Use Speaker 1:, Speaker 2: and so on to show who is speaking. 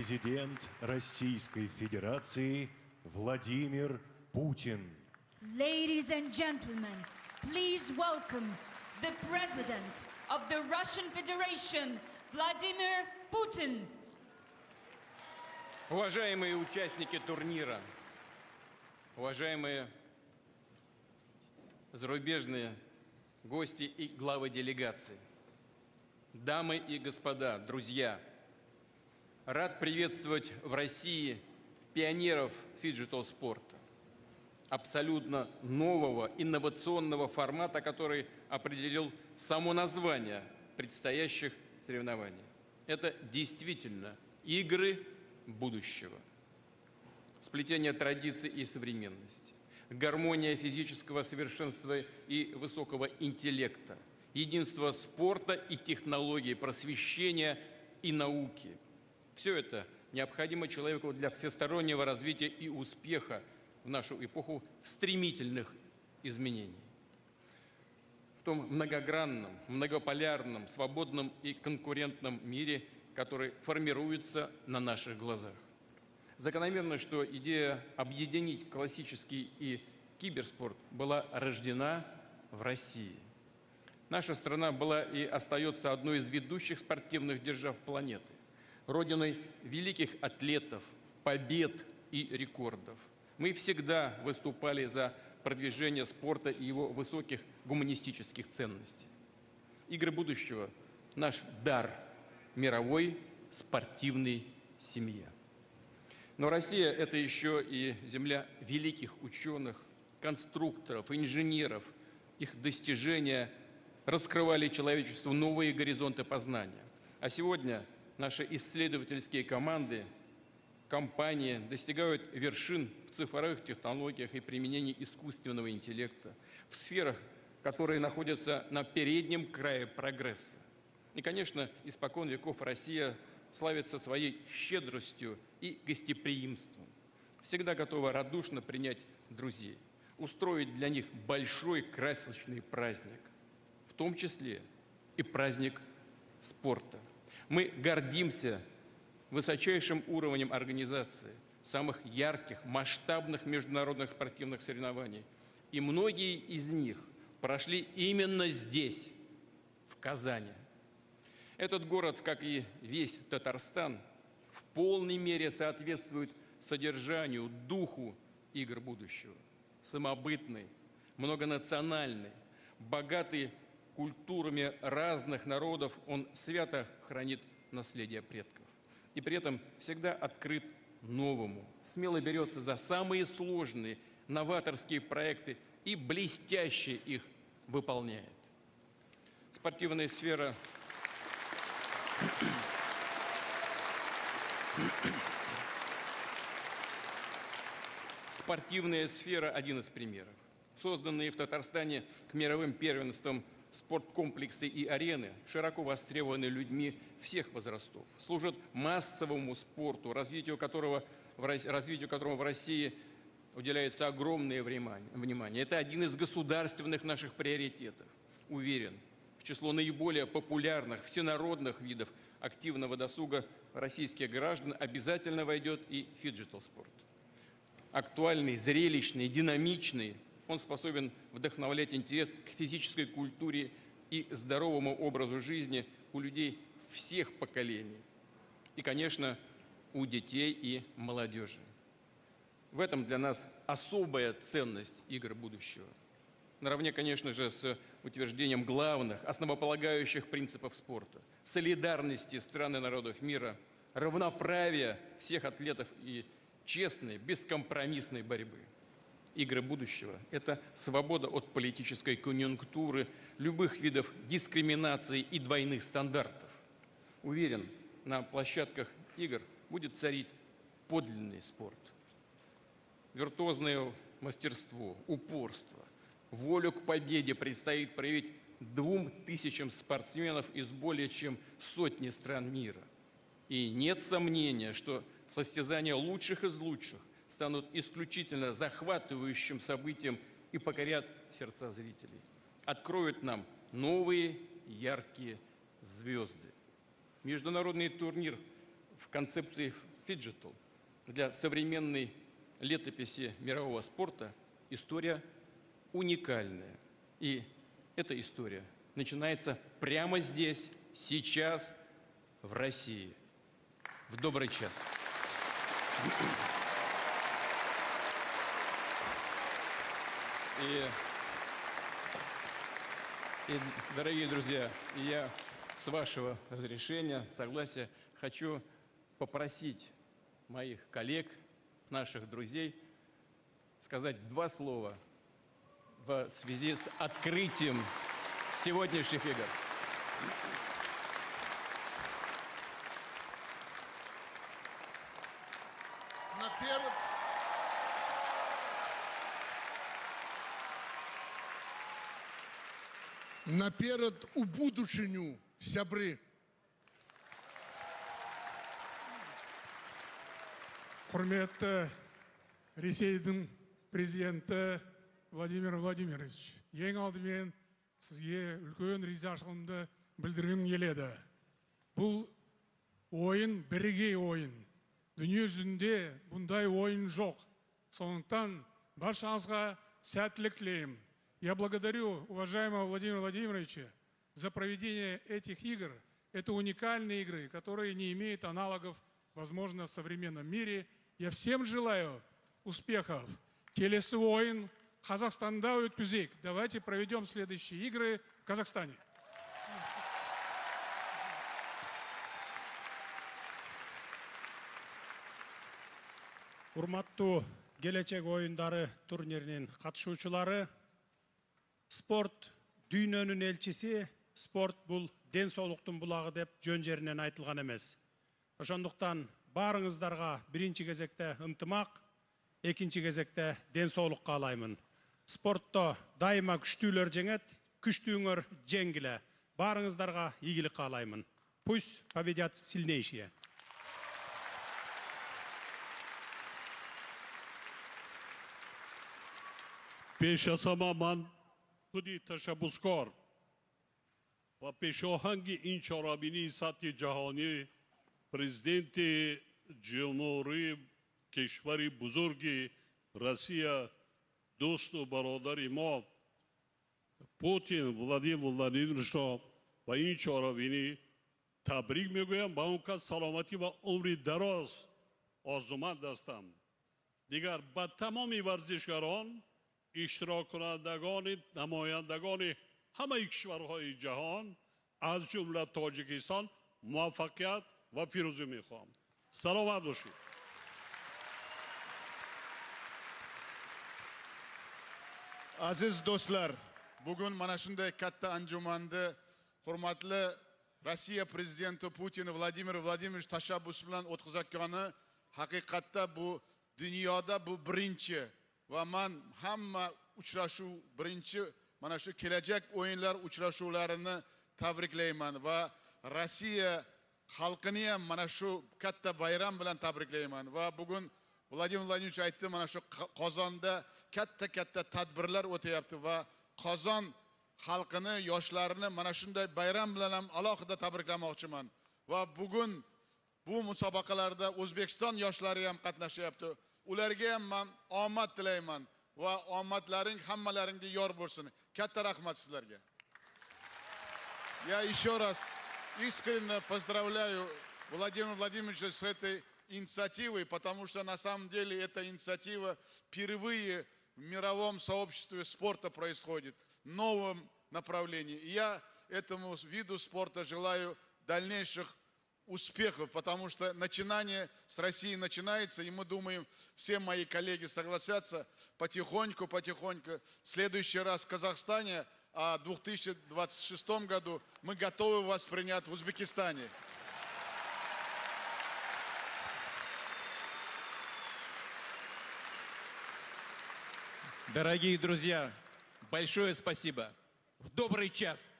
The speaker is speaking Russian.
Speaker 1: Президент Российской Федерации Владимир Путин.
Speaker 2: Ladies and gentlemen, please welcome the President of the Russian Federation, Vladimir Putin.
Speaker 3: Уважаемые участники турнира, уважаемые зарубежные гости и главы делегаций, дамы и господа, друзья, рад приветствовать в России пионеров фиджитал-спорта, абсолютно нового инновационного формата, который определил само название предстоящих соревнований. Это действительно игры будущего. Сплетение традиций и современности, гармония физического совершенства и высокого интеллекта, единство спорта и технологий, просвещения и науки. Все это необходимо человеку для всестороннего развития и успеха в нашу эпоху стремительных изменений. В том многогранном, многополярном, свободном и конкурентном мире, который формируется на наших глазах. Закономерно, что идея объединить классический и киберспорт была рождена в России. Наша страна была и остается одной из ведущих спортивных держав планеты, родиной великих атлетов, побед и рекордов. Мы всегда выступали за продвижение спорта и его высоких гуманистических ценностей. Игры будущего – наш дар мировой спортивной семье. Но Россия – это еще и земля великих ученых, конструкторов, инженеров. Их достижения раскрывали человечеству новые горизонты познания. А сегодня наши исследовательские команды, компании достигают вершин в цифровых технологиях и применении искусственного интеллекта, в сферах, которые находятся на переднем крае прогресса. И, конечно, испокон веков Россия славится своей щедростью и гостеприимством. Всегда готова радушно принять друзей, устроить для них большой красочный праздник, в том числе и праздник спорта. Мы гордимся высочайшим уровнем организации самых ярких, масштабных международных спортивных соревнований. И многие из них прошли именно здесь, в Казани. Этот город, как и весь Татарстан, в полной мере соответствует содержанию, духу игр будущего. Самобытный, многонациональный, богатый культурами разных народов, он свято хранит наследие предков. И при этом всегда открыт новому, смело берется за самые сложные, новаторские проекты и блестяще их выполняет. Спортивная сфера – один из примеров. Созданные в Татарстане к мировым первенствам спорткомплексы и арены широко востребованы людьми всех возрастов, служат массовому спорту, развитию которого в России уделяется огромное внимание. Это один из государственных наших приоритетов. Уверен, в число наиболее популярных всенародных видов активного досуга российских граждан обязательно войдет и фиджитал-спорт. Актуальный, зрелищный, динамичный, он способен вдохновлять интерес к физической культуре и здоровому образу жизни у людей всех поколений. И, конечно, у детей и молодежи. В этом для нас особая ценность игр будущего. Наравне, конечно же, с утверждением главных, основополагающих принципов спорта, солидарности стран и народов мира, равноправия всех атлетов и честной, бескомпромиссной борьбы. Игры будущего – это свобода от политической конъюнктуры, любых видов дискриминации и двойных стандартов. Уверен, на площадках игр будет царить подлинный спорт. Виртуозное мастерство, упорство, волю к победе предстоит проявить 2000 спортсменов из более чем сотни стран мира. И нет сомнения, что состязания лучших из лучших станут исключительно захватывающим событием и покорят сердца зрителей. Откроют нам новые яркие звезды. Международный турнир в концепции фиджитал. Для современной летописи мирового спорта история уникальная. И эта история начинается прямо здесь, сейчас, в России. В добрый час. И, дорогие друзья, я с вашего разрешения, согласия, хочу попросить моих коллег, наших друзей, сказать два слова в связи с открытием сегодняшних игр.
Speaker 4: Наперед у будущему, сябры.
Speaker 5: Құрметті Ресейдің президенті Владимир Владимирович, ең алдымен сізге үлкен ризашылығымды білдіргім келеді. Бұл ойын бірегей ойын. Дүние жүзінде бұндай ойын жоқ. Сондықтан баршаңызға сәттілік тілеймін. Я благодарю уважаемого Владимира Владимировича за проведение этих игр. Это уникальные игры, которые не имеют аналогов, возможно, в современном мире. Я всем желаю успехов. Келесі ойын Қазақстанда өткізейік. Давайте проведем следующие игры в Казахстане.
Speaker 6: Урматтуу келечек ойындары турниринин катышуучулары, спорт дүйнөнүн элчиси, спорт бул ден соолуктун булагы деп жөн жеринен айтылган эмес. Ошондуктан баарыңыздарга биринчи кезекте ынтымак, экинчи кезекте ден соолук каалаймын. Спортто дайыма күчтүүлөр жеңет, күчтүүңөр жеңгиле. Баарыңыздарга ийгилик каалаймын. Пусть победят сильнейшие.
Speaker 7: پیشاسما من خودی تشبسکار و پیشاهنگ این چهارمین سطح جهانی پرزیدنت جمهوری کشور بزرگ روسیه دوست و برادر ما پوتین ولادیمیر ولادیمیرویچ و این چهارمینی تبریک میگویم با اون که سلامتی و عمر دراز آرزومند هستم. دیگر با تمام ورزشکاران، اشتراک کنندگان، نمایندگان همه کشورهای جهان از جمله تاجیکستان موفقیت و پیروزی میخوام. سلامت باشید.
Speaker 4: Aziz do'stlar, bugun mana shunday katta anjumanni hurmatli Rossiya prezidenti Putin Vladimir Vladimirovich tashabbusi bilan o'tkazayotgani haqiqatda bu dunyoda bu birinchi va men hamma uchrashuv birinchi mana shu kelajak o'yinlar uchrashuvlarini tabriklayman va Rossiya xalqini ham mana shu katta bayram bilan tabriklayman va bugun Vladimir Vladimirovich aytdi, mana shu Qozonda katta tadbirlar o'tayapti va Qozon xalqini, yoshlarini mana shunday bayram bilan ham alohida tabriklamoqchiman. Va bugun bu musobaqalarda O'zbekiston yoshlari ham qatnashyapti. Ularga ham men omad tilayman va omadlaring hammalaringga yor bo'lsin. Katta rahmat sizlarga. Я еще раз искренне поздравляю Владимира Владимировича с этой инициативой, потому что на самом деле эта инициатива впервые в мировом сообществе спорта происходит, в новом направлении. И я этому виду спорта желаю дальнейших успехов, потому что начинание с России начинается, и мы думаем, все мои коллеги согласятся, потихоньку, в следующий раз в Казахстане, а в 2026 году мы готовы вас принять в Узбекистане.
Speaker 3: Дорогие друзья, большое спасибо. В добрый час.